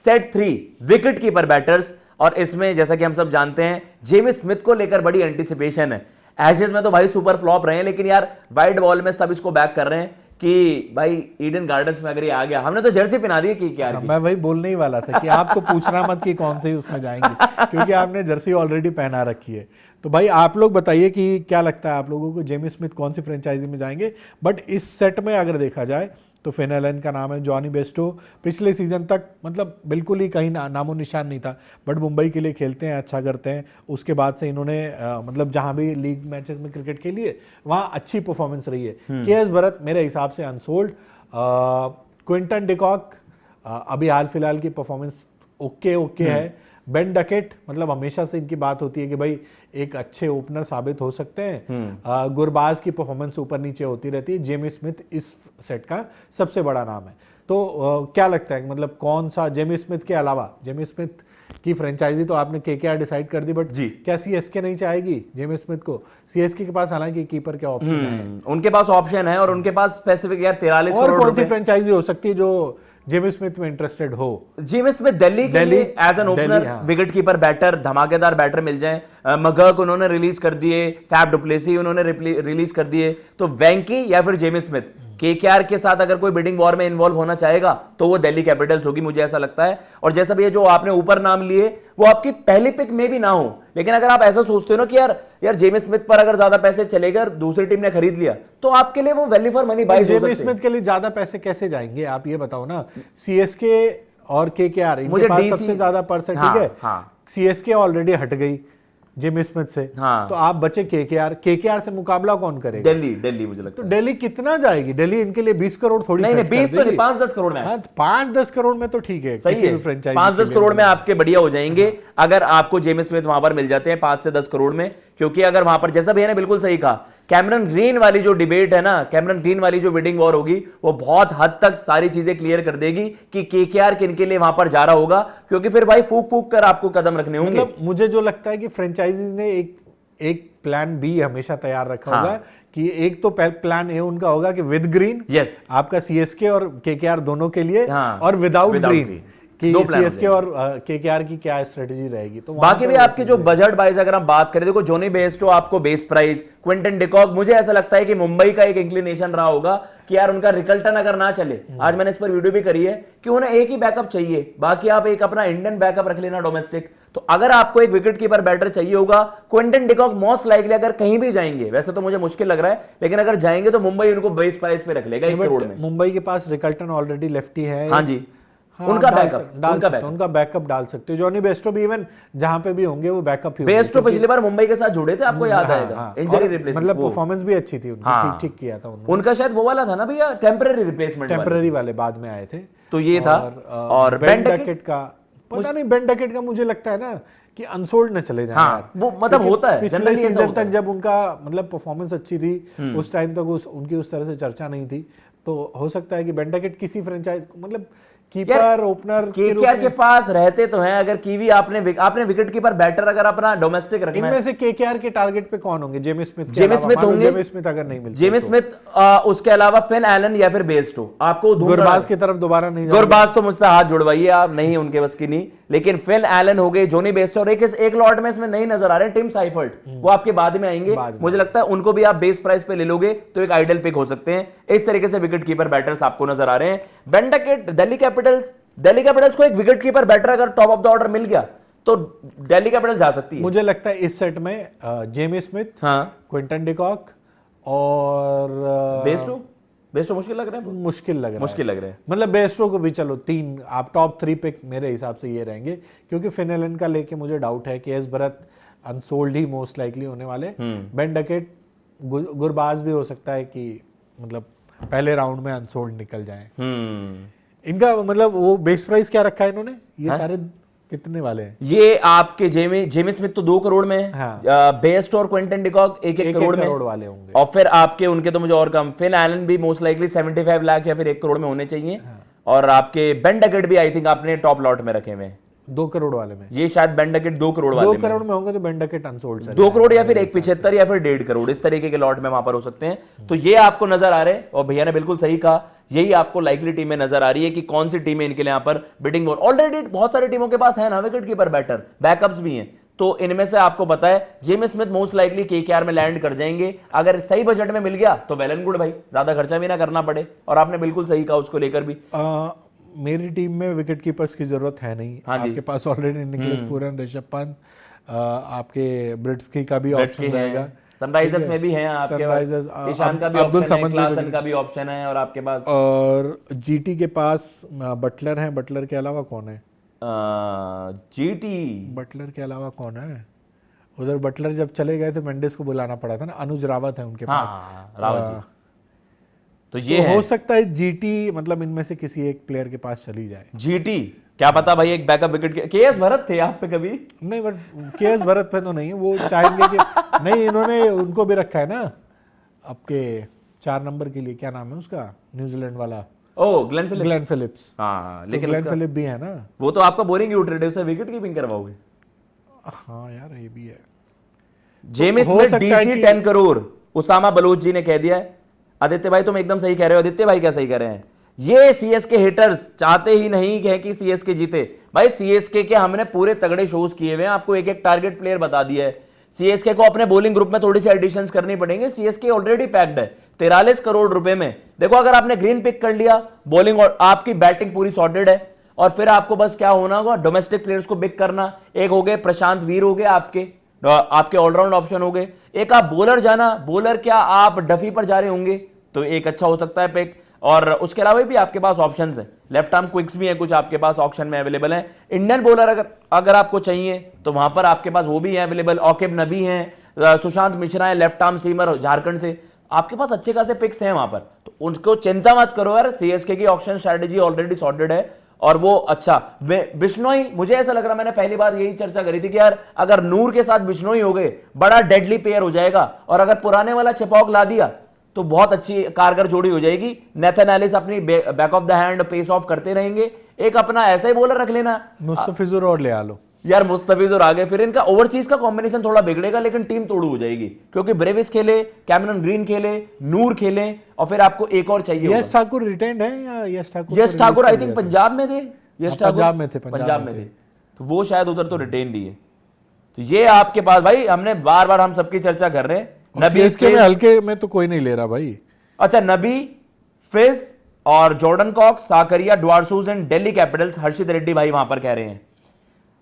Set 3 wicket keeper batters, और इसमें जैसा कि हम सब जानते हैं जेम्स स्मिथ को लेकर बड़ी एंटिसिपेशन है। एशेज में तो भाई सुपर फ्लॉप रहे हैं, लेकिन यार वाइट बॉल में सब इसको बैक कर रहे हैं कि भाई ईडन गार्डन्स में अगर ये आ गया, हमने तो जर्सी पहना दी है केकेआर की। मैं वही बोलने ही वाला था कि आप तो पूछना मत कि कौन से उसमें जाएंगे, क्योंकि आपने जर्सी ऑलरेडी पहना रखी है। तो भाई आप लोग बताइए कि क्या लगता है आप लोगों को, जेम्स स्मिथ कौन सी फ्रेंचाइजी में जाएंगे। बट इस सेट में अगर देखा जाए तो फिन एलन का नाम है, जॉनी बेस्टो पिछले सीजन तक मतलब बिल्कुल ही कहीं नामो निशान नहीं था, बट मुंबई के लिए खेलते हैं, अच्छा करते हैं। उसके बाद से इन्होंने मतलब जहां भी लीग मैचेस में क्रिकेट खेली है वहां अच्छी परफॉर्मेंस रही है। के एस भरत मेरे हिसाब से अनसोल्ड। क्विंटन डिकॉक अभी हाल फिलहाल की परफॉर्मेंस ओके है। बेन डकेट मतलब हमेशा से इनकी बात होती है कि भाई एक अच्छे ओपनर साबित हो सकते हैं। गुरबाज की परफॉर्मेंस ऊपर नीचे होती रहती है। जेम्स स्मिथ इस सेट का सबसे बड़ा नाम है। तो क्या लगता है मतलब कौन सा जेम्स स्मिथ के अलावा, जेम्स स्मिथ की फ्रेंचाइजी तो आपने केकेआर डिसाइड कर दी, बट क्या सीएसके नहीं चाहेगी जेम्स स्मिथ को? सीएसके के पास हालांकि कीपर के ऑप्शन है, उनके पास ऑप्शन है, और उनके पास स्पेसिफिक यार 43 और करोड़ कौन सी फ्रेंचाइजी हो सकती है जो जेम्स स्मिथ में इंटरेस्टेड हो? जेम्स स्मिथ दिल्ली के लिए as an opener, wicket keeper batter, धमाकेदार बैटर मिल जाए। मगर्क उन्होंने रिलीज कर दिए, फैब डुप्लेसी उन्होंने रिलीज कर दिए, तो वेंकी या फिर जेम्स स्मिथ, केकेआर के साथ अगर कोई बिडिंग वॉर में इन्वॉल्व होना चाहेगा तो वो दिल्ली कैपिटल्स होगी, मुझे ऐसा लगता है। और जैसा भी ये जो आपने ऊपर नाम लिए वो आपकी पहली पिक में भी ना हो, लेकिन अगर आप ऐसा सोचते हो ना कि यार जेम्स स्मिथ पर अगर ज्यादा पैसे चलेगा, दूसरी टीम ने खरीद लिया, तो आपके लिए वो value for money by. James Smith के लिए ज्यादा पैसे कैसे जाएंगे आप ये बताओ ना। सीएसके और केकेआर इनके पास सबसे ज्यादा परसेंट, ठीक है। सीएसके ऑलरेडी हट गई जेम्स स्मिथ से, तो आप बचे केकेआर से मुकाबला कौन करेगा? दिल्ली मुझे लगता है। तो दिल्ली कितना जाएगी? दिल्ली इनके लिए 20 करोड़ थोड़ी नहीं 20 तो नहीं, 5-10 करोड़ में। 5-10 करोड़ में तो ठीक है, सही है, 5-10 करोड़ में आपके बढ़िया हो जाएंगे अगर आपको जेम्स स्मिथ वहां पर मिल जाते हैं 5 से 10 करोड़ में। क्योंकि अगर वहां पर, जैसा भैया ने बिल्कुल सही कहा, कैमरन ग्रीन वाली जो डिबेट है ना, कैमरन ग्रीन वाली जो बिडिंग वॉर होगी, वो बहुत हद तक सारी चीजें क्लियर कर देगी कि केकेआर किनके लिए वहां पर जा रहा होगा, क्योंकि फिर भाई फूक फूक कर आपको कदम रखने होंगे। मतलब मुझे जो लगता है कि फ्रेंचाइजीज ने एक प्लान बी हमेशा तैयार रखा होगा कि एक तो प्लान ए उनका होगा कि विद ग्रीन, आपका सीएसके और केकेआर दोनों के लिए, और विदाउट ग्रीन कि सीएसके और केकेआर की क्या स्ट्रेटजी रहेगी। तो बाकी भी आपके जो बजट वाइज अगर हम बात करें, देखो जोनी बेस्टो आपको बेस प्राइस, क्विंटन डिकॉक, मुझे ऐसा लगता है कि मुंबई का एक इंक्लिनेशन रहा होगा कि यार उनका रिकल्टन अगर ना चले, आज मैंने इस पर वीडियो भी करी है कि उन्हें एक ही बैकअप चाहिए, बाकी आप एक अपना इंडियन बैकअप रख लेना डोमेस्टिक। तो अगर आपको एक विकेट कीपर बैटर चाहिए होगा, क्विंटन डिकॉक मोस्ट लाइकली अगर कहीं भी जाएंगे, वैसे तो मुझे मुश्किल लग रहा है, लेकिन अगर जाएंगे तो मुंबई उनको बेस प्राइस पे रख लेगा 1 करोड़ में। मुंबई के पास रिकल्टन ऑलरेडी लेफ्टी है। हाँ जी, उनका बैकअप डाल सकते हो। जॉनी बेस्टो भी इवन जहां पे भी होंगे वो बैकअप ही। बेस्टो पिछली बार मुंबई के साथ जुड़े थे, आपको याद आएगा, इंजरी रिप्लेसमेंट, मतलब परफॉर्मेंस भी अच्छी थी उनकी, ठीक किया था उन्होंने। उनका शायद वो वाला था ना भैया, टेम्पररी रिप्लेसमेंट, टेम्पररी वाले बाद में आए थे, तो ये था। और बेन डकेट का पता नहीं, बेन डकेट का मुझे लगता है ना कि अनसोल्ड न चले जाए यार, वो मतलब होता है पिछले सीजन तक जब उनका मतलब परफॉर्मेंस अच्छी थी, उस टाइम तक उनकी उस तरह से चर्चा नहीं थी, तो हो सकता है कि बेन डकेट किसी फ्रेंचाइज मतलब कीपर ओपनर केकेआर के पास रहते तो हैं। अगर कीवी आपने विकेट कीपर बैटर अगर अपना डोमेस्टिक रखना है, इनमें से केकेआर के टारगेट पे कौन होंगे? जेम्स स्मिथ होंगे। जेम्स स्मिथ अगर नहीं मिलते, जेम्स स्मिथ, उसके अलावा फिन एलन या फिर बेस्टो। आपको गुरबाज की तरफ दोबारा नहीं, गुरबाज तो मुझसे हाथ जुड़वाइए आप, नहीं उनके बस की नहीं, लेकिन फिन एलन हो गए, जोनी बेस्टो, और एक लॉट में इसमें नहीं नजर आ रहे टिम साइफर्ट, वो आपके बाद में आएंगे। मुझे लगता है उनको भी आप बेस प्राइस पे ले लोगे तो एक आइडल पिक हो सकते हैं। इस तरीके से विकेट कीपर बैटर्स आपको नजर आ रहे हैं। बेन डकेट, दिल्ली कैपिटल्स को एक विकेट कीपर बैटर अगर टॉप ऑफ द ऑर्डर मिल गया तो दिल्ली कैपिटल्स जा सकती है। मुझे लगता है इस सेट में जेम्स स्मिथ, क्विंटन डिकॉक और बेस्टो मुश्किल लग रहा है। मतलब बेस्टो को भी चलो 3 आप टॉप 3 पिक मेरे हिसाब से ये रहेंगे, क्योंकि फिन एलन का लेके मुझे डाउट है कि एस भरत अनसोल्ड ही मोस्ट लाइकली होने वाले। बेन डकेट, गुरबाज भी हो सकता है कि मतलब पहले राउंड में अनसोल्ड निकल जाए। इनका मतलब वो बेस प्राइस क्या रखा है इन्होंने? ये सारे कितने वाले हैं? ये आपके जेम्स स्मिथ तो 2 करोड़ में है, बेस्ट और क्विंटन डिकॉक 1 करोड़ वाले होंगे, और फिर आपके उनके तो मुझे और कम, फिन एलन भी मोस्ट लाइकली 75 लाख या फिर 1 करोड़ में होने चाहिए, और आपके बेन डकेट भी आई थिंक आपने टॉप लॉट में रखे हुए। 2 करोड़ वाले में, ये शायद बेंडकेट 2 करोड़ 2 वाले में। करोड़ में होंगे तो बेंडकेट अनसोल्ड सर, 2 करोड़ या फिर 175 या फिर 1.5 करोड़, इस तरीके के लॉट में वहां पर हो सकते हैं। तो ये आपको नजर आ रहे हैं, और भैया ने बिल्कुल सही कहा, यही आपको लाइकली टीमें नजर आ रही है कि कौन सी टीमें इनके लिए यहाँ पर बिडिंग वॉर। ऑलरेडी बहुत सारी टीमों के पास है ना विकेट कीपर बैटर, बैकअप्स भी हैं, तो इनमें से आपको पता है James Smith most likely KKR में लैंड कर जाएंगे। अगर सही बजट में मिल गया तो वेल एंड गुड भाई, ज्यादा खर्चा भी ना करना पड़े। और आपने बिल्कुल सही कहा उसको लेकर भी। मेरी टीम में विकेट कीपर्स की जरूरत है नहीं। हाँ जी। आपके पास ऑलरेडी निकलेस पूरन, ऋषभ पंत, आपके ब्रिट्सकी का भी ऑप्शन रहेगा, सनराइजर्स में भी हैं आपके सनराइजर्स, ईशान का भी अब्दुल ऑप्शन है, समद क्लासन का भी ऑप्शन है, और आपके पास और जीटी के पास बटलर है। बटलर के अलावा कौन है? जीटी, बटलर के अलावा कौन है उधर? बटलर जब चले गए तो मेंडिस को बुलाना पड़ा था ना। अनुज रावत है उनके पास। हाँ रावत जी। तो ये तो है हो सकता है जीटी, मतलब इनमें से किसी एक प्लेयर के पास चली जाए। जीटी, क्या पता भाई एक बैकअप विकेट के एस भरत थे आप पे कभी? नहीं, बट केएस भरत पे तो नहीं, वो चाहेंगे कि नहीं, इन्होंने उनको भी रखा है ना आपके 4 नंबर के लिए, क्या नाम है उसका, न्यूजीलैंड वाला, ओ ग्लेन फिलिप्स। Glenn Phillips. हाँ तो लेकिन ग्लेन उसका, फिलिप भी है ना। वो तो आपका बोलिंग यूटिलिटी, उससे विकेट कीपिंग करवाओगे। हाँ यार, ये भी है। जेम्स हो स्मिथ सकता है डीसी कि- 10 करोड़, उसामा बलोच जी ने कह दिया है। आदित्य भाई तुम एकदम सही कह रहे हो। आदित्य भाई क्या सही कह रहे हैं? ये सीएसके हिटर्स चाहते ही नहीं है कि सीएसके जीते। भाई सीएसके के हमने पूरे तगड़े शोज किए हुए हैं, आपको एक एक टारगेट प्लेयर बता दिया है। सीएसके को अपने बॉलिंग ग्रुप में थोड़ी सी एडिशंस करनी पड़ेंगे। सीएसके ऑलरेडी पैक्ड है 43 करोड़ रुपए में। देखो अगर आपने ग्रीन पिक कर लिया, बॉलिंग और आपकी बैटिंग पूरी सॉर्टेड है, और फिर आपको बस क्या होना होगा, डोमेस्टिक प्लेयर्स को पिक करना। एक हो गए प्रशांत वीर, हो गए आपके ऑलराउंड ऑप्शन हो गए। एक आप बॉलर जाना, बॉलर क्या आप डफी पर जा रहे होंगे तो एक अच्छा हो सकता है पिक। और उसके अलावा भी आपके पास ऑप्शंस हैं, लेफ्ट आर्म क्विक्स भी हैं कुछ आपके पास ऑप्शन में अवेलेबल हैं। इंडियन बॉलर अगर आपको चाहिए तो वहां पर आपके पास वो भी है अवेलेबल। औकिब नबी हैं, सुशांत मिश्रा है, लेफ्ट आर्म सीमर झारखंड से। आपके पास अच्छे खासे पिक्स हैं वहां पर, तो उनको चिंता मत करो यार। सीएसके की ऑप्शन स्ट्रेटेजी ऑलरेडी सॉर्टेड है, और वो अच्छा बिश्नोई, मुझे ऐसा लग रहा, मैंने पहली बार यही चर्चा करी थी कि यार अगर नूर के साथ बिश्नोई हो गए बड़ा डेडली पेयर हो जाएगा, और अगर पुराने वाला चिपॉक ला दिया तो बहुत अच्छी कारगर जोड़ी हो जाएगी। नेथन एलिस अपनी back of the hand pace off करते रहेंगे। एक अपना ऐसा ही बॉलर रख लेना, मुस्तफिजुर और ले आ लो यार मुस्तफिजुर आ गए, फिर इनका ओवरसीज का कॉम्बिनेशन थोड़ा बिगड़ेगा, लेकिन टीम तोड़ू हो जाएगी, क्योंकि ब्रेविस खेले, कैमरन ग्रीन खेले, नूर खेले, और फिर आपको एक और चाहिए। यश ठाकुर रिटेंड है या यश ठाकुर? यश ठाकुर आई थिंक पंजाब में थे। यश ठाकुर पंजाब में थे, पंजाब में थे, तो वो शायद उधर तो रिटेन लिए। तो ये आपके पास भाई, हमने बार बार हम सबकी चर्चा कर रहे हैं। नबी इसके में हल्के में तो कोई नहीं ले रहा भाई। अच्छा, नबी, फिज और Jordan Cox, Sakariya, Dwarshuis and Delhi Capitals, Harshit Reddy भाई वहां पर कह रहे हैं।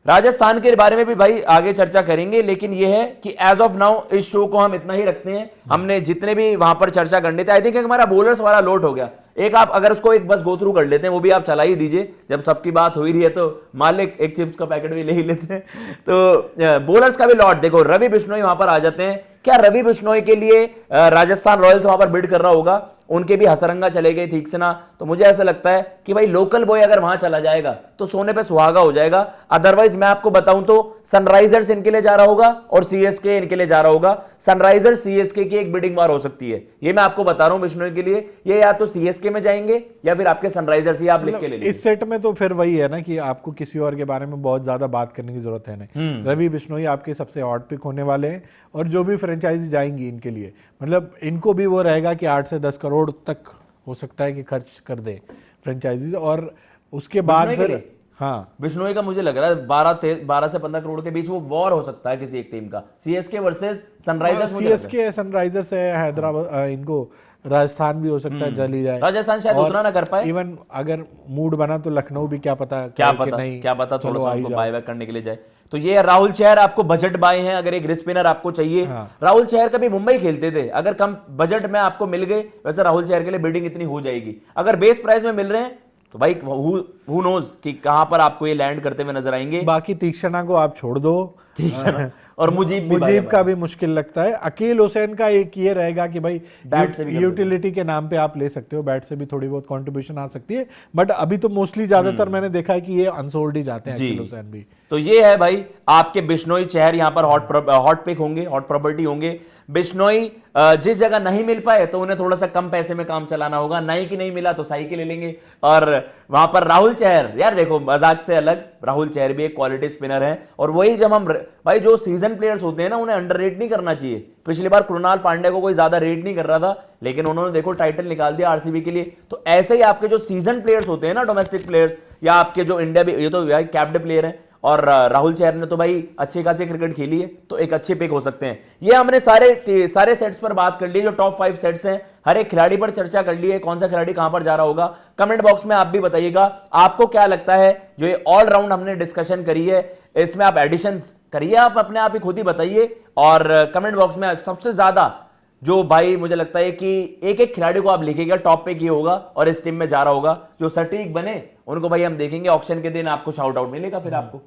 राजस्थान के बारे में भी भाई आगे चर्चा करेंगे, लेकिन यह है कि एज ऑफ नाउ इस शो को हम इतना ही रखते हैं। हमने जितने भी वहां पर चर्चा करने थे, आई थिंक हमारा बॉलर्स वाला लोट हो गया। एक आप अगर उसको एक बस गो थ्रू कर लेते हैं, वो भी आप चला ही दीजिए, जब सबकी बात हो ही रही है तो मालिक एक चिप्स का पैकेट भी ले ही लेते हैं। तो बॉलर्स का भी लॉट देखो, रवि बिश्नोई वहां पर आ जाते हैं। क्या रवि बिश्नोई के लिए राजस्थान रॉयल्स वहां पर बिड कर रहा होगा? उनके भी हसरंगा चले गए ठीक से ना, तो मुझे ऐसा लगता है कि भाई लोकल बॉय अगर वहां चला जाएगा तो सोने पे सुहागा हो जाएगा। अदरवाइज मैं आपको बताऊं तो सनराइजर्स इनके लिए जा रहा होगा और सीएसके इनके लिए जा रहा होगा। सनराइजर्स सीएसके की एक बिडिंग वार हो सकती है, ये मैं आपको बता रहा हूं बिश्नोई के लिए। ये या तो सीएसके में जाएंगे या फिर आपके सनराइजर्स, ही आप लिख के ले लीजिए। इस सेट में तो फिर वही है ना कि आपको किसी और के बारे में बहुत ज्यादा बात करने की जरूरत है नहीं। रवि बिश्नोई आपके सबसे ऑड पिक होने वाले हैं, और जो भी फ्रेंचाइजी जाएंगी इनके लिए, मतलब इनको भी वो रहेगा कि 8 से 10 करोड़ तक हो सकता है कि खर्च कर दे फ्रेंचाइजीज, और उसके बाद फिर हाँ बिश्नोई का मुझे लग रहा है 12 से 15 करोड़ के बीच वो वॉर हो सकता है किसी एक टीम का, CSK versus Sunrisers. CSK Sunrisers है, हैदराबाद, इनको राजस्थान भी हो सकता है चली जाए। राजस्थान शायद उतना ना कर पाए। इवन अगर मूड बना तो लखनऊ भी क्या पता नहीं, क्या पता थोड़ा सा उनको बाय बैक करने के लिए जाए। तो ये राहुल चहर आपको बजट बाय हैं, अगर एक रिस्ट स्पिनर आपको चाहिए। राहुल चहर कभी मुंबई खेलते थे, अगर कम बजट में आपको मिल गए, वैसे राहुल चहर के लिए बिल्डिंग इतनी हो जाएगी। अगर बेस प्राइस में मिल रहे हैं तो भाई हु नोज कि कहां पर आपको ये लैंड करते हुए नजर आएंगे। बाकी तीक्षणा को आप छोड़ दो और मुजीब का भी मुश्किल लगता है। अकील हुसैन का एक ये रहेगा कि भाई बैट से भी यूटिलिटी के नाम पे आप ले सकते हो, बैट से भी थोड़ी बहुत कंट्रीब्यूशन आ सकती है, बट अभी तो मोस्टली ज्यादातर मैंने देखा है कि ये अनसोल्ड ही जाते हैं अकील हुसैन भी। तो ये है भाई आपके बिश्नोई चहर यहां पर हॉट पिक होंगे, हॉट प्रॉपर्टी होंगे। बिश्नोई जिस जगह नहीं मिल पाए तो उन्हें थोड़ा सा कम पैसे में काम चलाना होगा, नहीं कि नहीं मिला तो साई के ले लेंगे। और वहां पर राहुल चहर, यार देखो मजाक से अलग, राहुल चहर भी एक क्वालिटी स्पिनर है। और वही जब हम भाई जो सीजन प्लेयर्स होते हैं ना उन्हें अंडररेट नहीं करना चाहिए। पिछली बार कृणाल पांड्या को कोई ज्यादा रेट नहीं कर रहा था, लेकिन उन्होंने देखो टाइटल निकाल दिया आरसीबी के लिए। तो ऐसे ही आपके जो सीजन प्लेयर्स होते हैं ना, डोमेस्टिक प्लेयर्स, या आपके जो इंडिया भी, ये तो भाई कैप्ड प्लेयर है, और राहुल चहर ने तो भाई अच्छे खासे क्रिकेट खेली है, तो एक अच्छे पिक हो सकते हैं। ये हमने सारे सेट्स पर बात कर ली, जो टॉप 5 सेट्स हैं, हर एक खिलाड़ी पर चर्चा कर ली है, कौन सा खिलाड़ी कहां पर जा रहा होगा। कमेंट बॉक्स में आप भी बताइएगा आपको क्या लगता है, जो ये ऑल राउंड हमने डिस्कशन करी है, इसमें आप एडिशन करिए, आप अपने आप ही खुद ही बताइए। और कमेंट बॉक्स में सबसे ज्यादा जो भाई मुझे लगता है कि एक एक खिलाड़ी को आप लिखिएगा टॉप पे ये होगा और इस टीम में जा रहा होगा, जो सटीक बने उनको भाई हम देखेंगे ऑक्शन के दिन, आपको शाउट आउट मिलेगा फिर आपको।